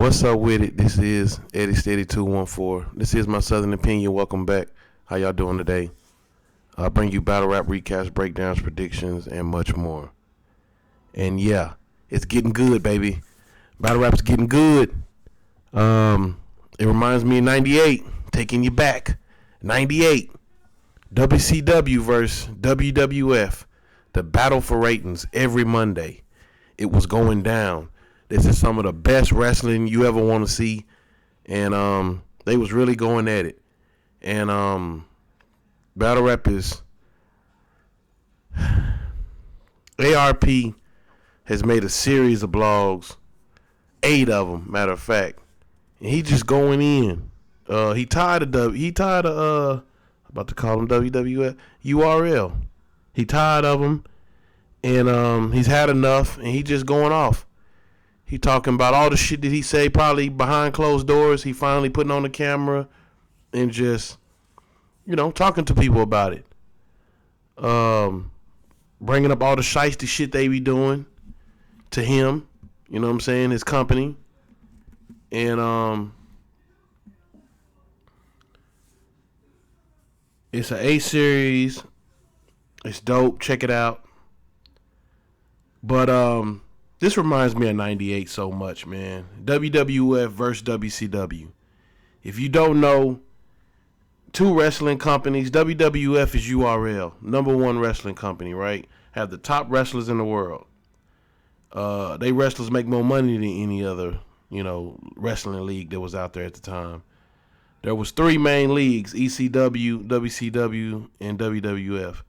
What's up with it? This is Eddie Steady 214. This is my Southern Opinion. Welcome back. How y'all doing today? I bring you battle rap recaps, breakdowns, predictions, and much more. And yeah, it's getting good, baby. Battle rap's getting good. It reminds me of 98, taking you back. 98, WCW versus WWF. The battle for ratings every Monday. It was going down. This is some of the best wrestling you ever want to see. And they was really going at it. And battle rap is ARP has made a series of blogs, 8 of them, matter of fact. And he just going in. He tired of about to call him WWF URL. He tired of them, and he's had enough, and he just going off. He talking about all the shit that he say probably behind closed doors. He finally putting on the camera and just, talking to people about it. Bringing up all the shiesty shit they be doing to him. You know what I'm saying? His company. And it's an A series. It's dope. Check it out. But this reminds me of 98 so much, man. WWF versus WCW. If you don't know, 2 wrestling companies. WWF is URL, number 1 wrestling company, right? Have the top wrestlers in the world. They wrestlers make more money than any other, wrestling league that was out there at the time. There was 3 main leagues: ECW, WCW, and WWF.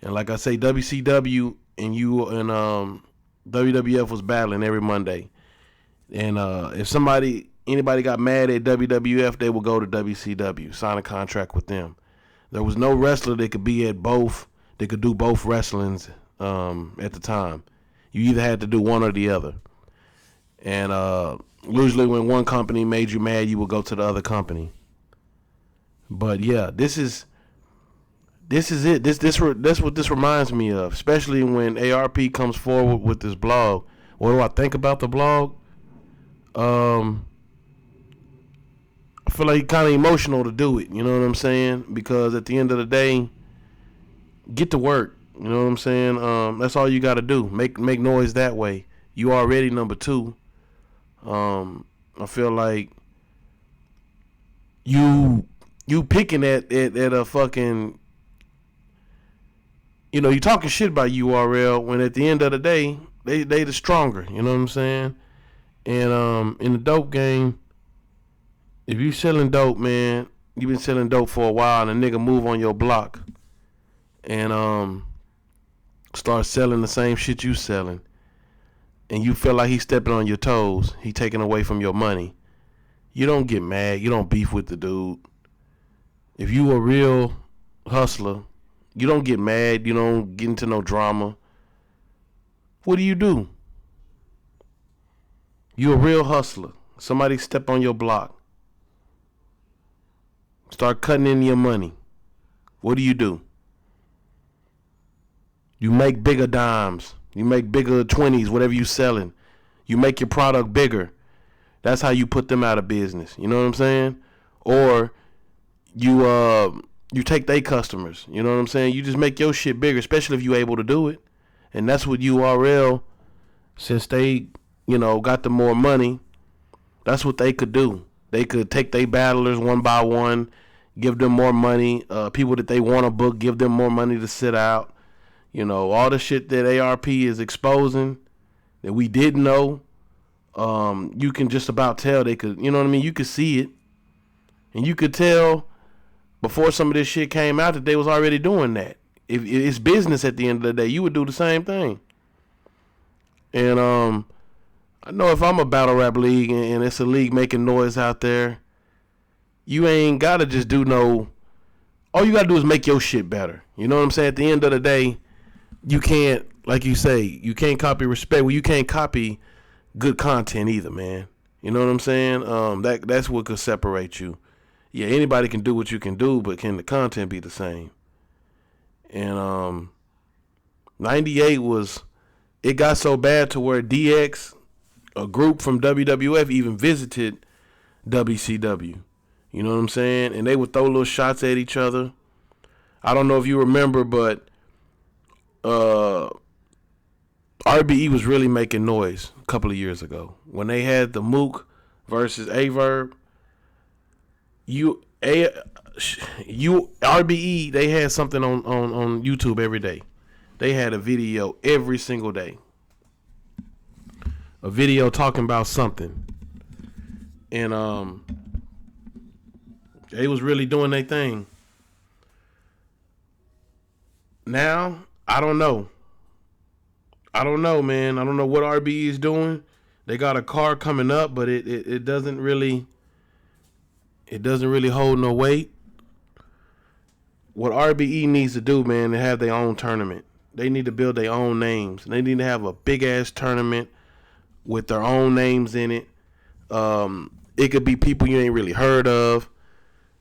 And like I say, WCW and WWF was battling every Monday. And if anybody got mad at WWF, they would go to WCW, sign a contract with them. There was no wrestler that could be at both, that could do both wrestlings at the time. You either had to do one or the other. And usually when one company made you mad, you would go to the other company. But yeah, this is it. That's what this reminds me of, especially when ARP comes forward with this blog. What do I think about the blog? I feel like kind of emotional to do it. You know what I'm saying? Because at the end of the day, get to work. You know what I'm saying? That's all you got to do. Make noise that way. You already number 2. I feel like you picking at a fucking, you talking shit about URL when at the end of the day they the stronger. You know what I'm saying? And in the dope game, if you selling dope, man, you been selling dope for a while, and a nigga move on your block and start selling the same shit you selling, and you feel like he's stepping on your toes, he taking away from your money, you don't get mad, you don't beef with the dude. If you a real hustler, you don't get mad, you don't get into no drama. What do? You a real hustler. Somebody step on your block, start cutting in your money. What do? You make bigger dimes. You make bigger 20s, whatever you selling. You make your product bigger. That's how you put them out of business. You know what I'm saying? Or you take their customers. You know what I'm saying? You just make your shit bigger, especially if you able to do it. And that's what URL, since they, got the more money, that's what they could do. They could take their battlers one by one, give them more money. People that they want to book, give them more money to sit out. All the shit that ARP is exposing that we didn't know, you can just about tell they could, you could see it. And you could tell before some of this shit came out that they was already doing that. If it's business at the end of the day, you would do the same thing. And I know if I'm a battle rap league and it's a league making noise out there, you ain't got to just do all you got to do is make your shit better. You know what I'm saying? At the end of the day, you can't, like you say, you can't copy respect. Well, you can't copy good content either, man. You know what I'm saying? That's what could separate you. Yeah, anybody can do what you can do, but can the content be the same? And 98 it got so bad to where DX a group from WWF even visited WCW. You know what I'm saying? And they would throw little shots at each other. I don't know if you remember, but RBE was really making noise a couple of years ago when they had the Mook versus Averb. RBE, they had something on YouTube every day. They had a video every single day. A video talking about something. And they was really doing their thing. Now, I don't know. I don't know, man. I don't know what RBE is doing. They got a card coming up, but it doesn't really hold no weight. What RBE needs to do, man, is have their own tournament. They need to build their own names. They need to have a big ass tournament with their own names in it. It could be people you ain't really heard of.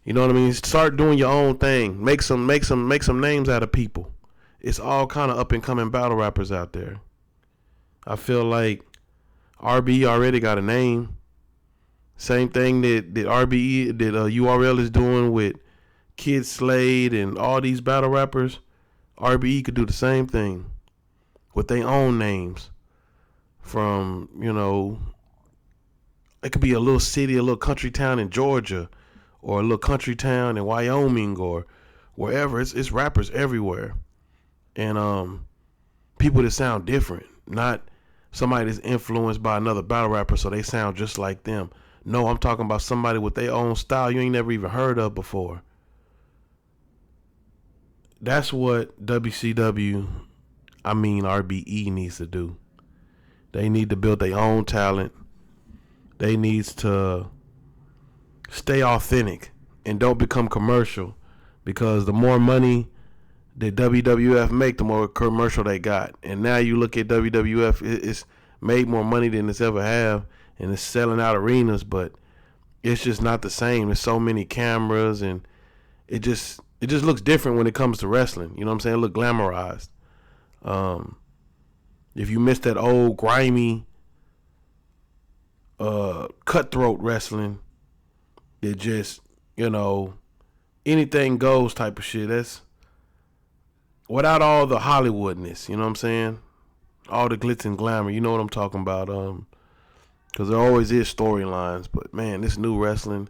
You know what I mean? Start doing your own thing. Make some names out of people. It's all kind of up and coming battle rappers out there. I feel like RBE already got a name. Same thing that RBE, that URL is doing with Kid Slade and all these battle rappers. RBE could do the same thing with their own names. From, you know, it could be a little city, a little country town in Georgia, or a little country town in Wyoming, or wherever. It's rappers everywhere. And people that sound different, not somebody that's influenced by another battle rapper so they sound just like them. No, I'm talking about somebody with their own style you ain't never even heard of before. That's what RBE needs to do. They need to build their own talent. They needs to stay authentic and don't become commercial, because the more money that WWF make, the more commercial they got. And now you look at WWF, it's made more money than it's ever have, and it's selling out arenas, but it's just not the same. There's so many cameras, and it just looks different when it comes to wrestling. You know what I'm saying? It look glamorized. If you miss that old grimy cutthroat wrestling, it just, you know, anything goes type of shit. That's without all the Hollywoodness, you know what I'm saying? All the glitz and glamour, you know what I'm talking about. Because there always is storylines, but man, this new wrestling,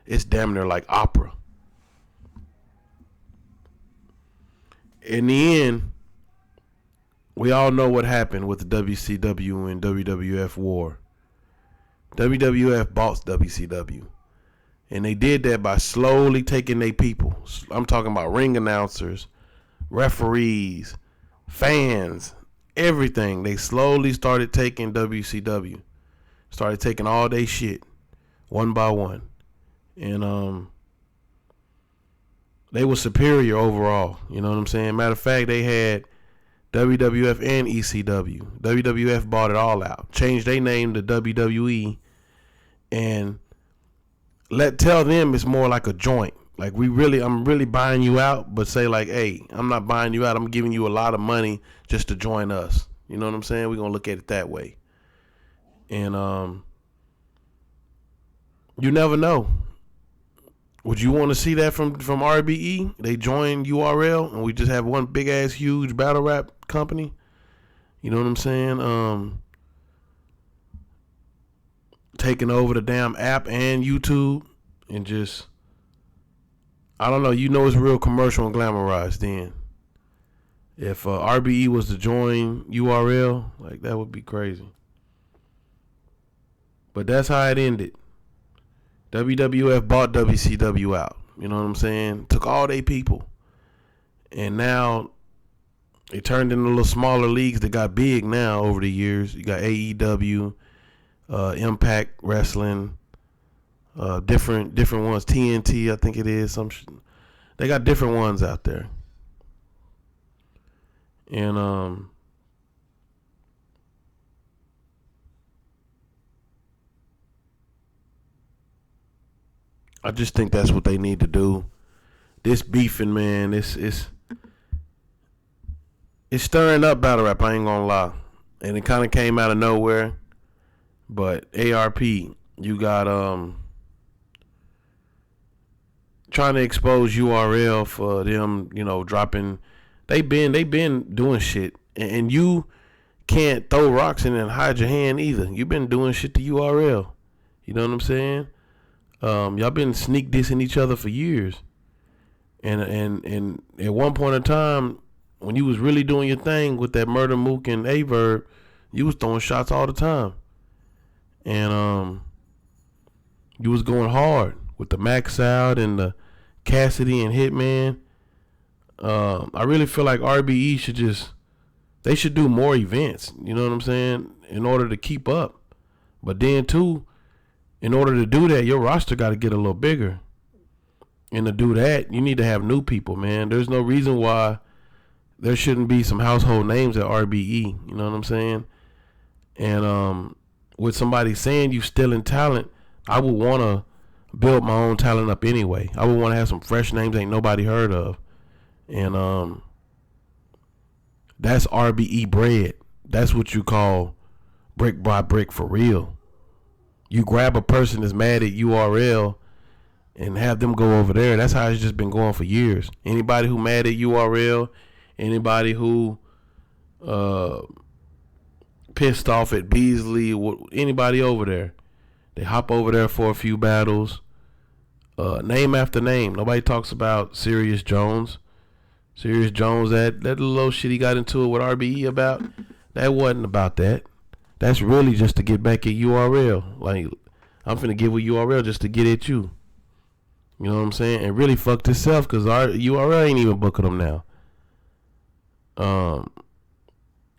it's damn near like opera. In the end, we all know what happened with the WCW and WWF war. WWF bought WCW. And they did that by slowly taking their people. I'm talking about ring announcers, referees, fans, everything. They slowly started taking WCW. Started taking all their shit one by one. And they were superior overall. You know what I'm saying? Matter of fact, they had WWF and ECW. WWF bought it all out. Changed their name to WWE. And tell them it's more like a joint. Like I'm really buying you out, but say like, hey, I'm not buying you out. I'm giving you a lot of money just to join us. You know what I'm saying? We're going to look at it that way. And you never know. Would you want to see that from RBE? They join URL and we just have one big ass huge battle rap company. You know what I'm saying? Taking over the damn app and YouTube and just, I don't know. You know it's real commercial and glamorized then. If RBE was to join URL, like that would be crazy. But that's how it ended. WWF bought WCW out. You know what I'm saying? Took all their people. And now it turned into little smaller leagues that got big now over the years. You got AEW, Impact Wrestling, different ones. TNT, I think it is. They got different ones out there. And I just think that's what they need to do. This beefing, man, it's stirring up battle rap, I ain't gonna lie. And it kind of came out of nowhere. But ARP, you got trying to expose URL for them, dropping. They been doing shit, and you can't throw rocks in and hide your hand either. You've been doing shit to URL. You know what I'm saying? Y'all been sneak dissing each other for years, and at one point in time, when you was really doing your thing with that Murder Mook and Averb, you was throwing shots all the time, and you was going hard with the Max Out and the Cassidy and Hitman. I really feel like RBE should do more events. You know what I'm saying? In order to keep up, but then too, in order to do that, your roster got to get a little bigger. And to do that, you need to have new people, man. There's no reason why there shouldn't be some household names at RBE. You know what I'm saying? And with somebody saying you stealing talent, I would want to build my own talent up anyway. I would want to have some fresh names ain't nobody heard of. And that's RBE bread. That's what you call brick by brick for real. You grab a person that's mad at URL and have them go over there. That's how it's just been going for years. Anybody who mad at URL, anybody who pissed off at Beasley, anybody over there, they hop over there for a few battles. Name after name. Nobody talks about Serious Jones. Serious Jones, that little shit he got into it with RBE about, that wasn't about that. That's really just to get back at URL. Like, I'm finna get with URL just to get at you. You know what I'm saying? And really fucked himself because our URL ain't even booking them now. And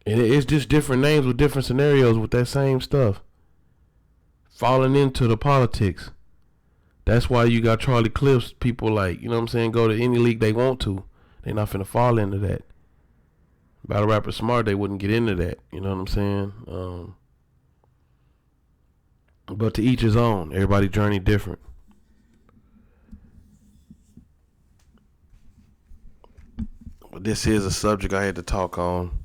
it's just different names with different scenarios with that same stuff. Falling into the politics. That's why you got Charlie Clips, people like, you know what I'm saying, go to any league they want to. They not finna fall into that. Battle Rapper Smart, they wouldn't get into that. You know what I'm saying? But to each his own. Everybody's journey different. But this is a subject I had to talk on.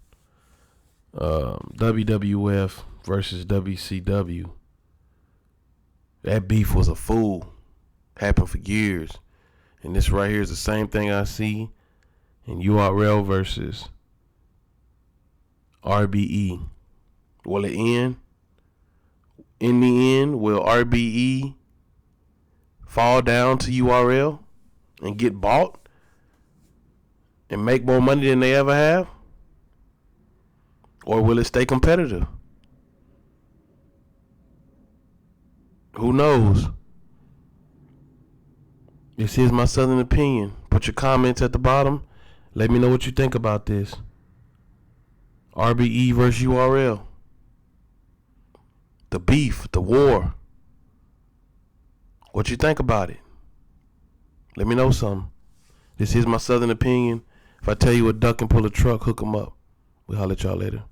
WWF versus WCW. That beef was a fool. Happened for years. And this right here is the same thing I see in URL versus RBE. Will it end? In the end, will RBE fall down to URL and get bought and make more money than they ever have? Or will it stay competitive? Who knows? This is my Southern opinion. Put your comments at the bottom. Let me know what you think about this. RBE versus URL. The beef, the war. What you think about it? Let me know something. This is my Southern opinion. If I tell you a duck and pull a truck, hook 'em up. We'll holler at y'all later.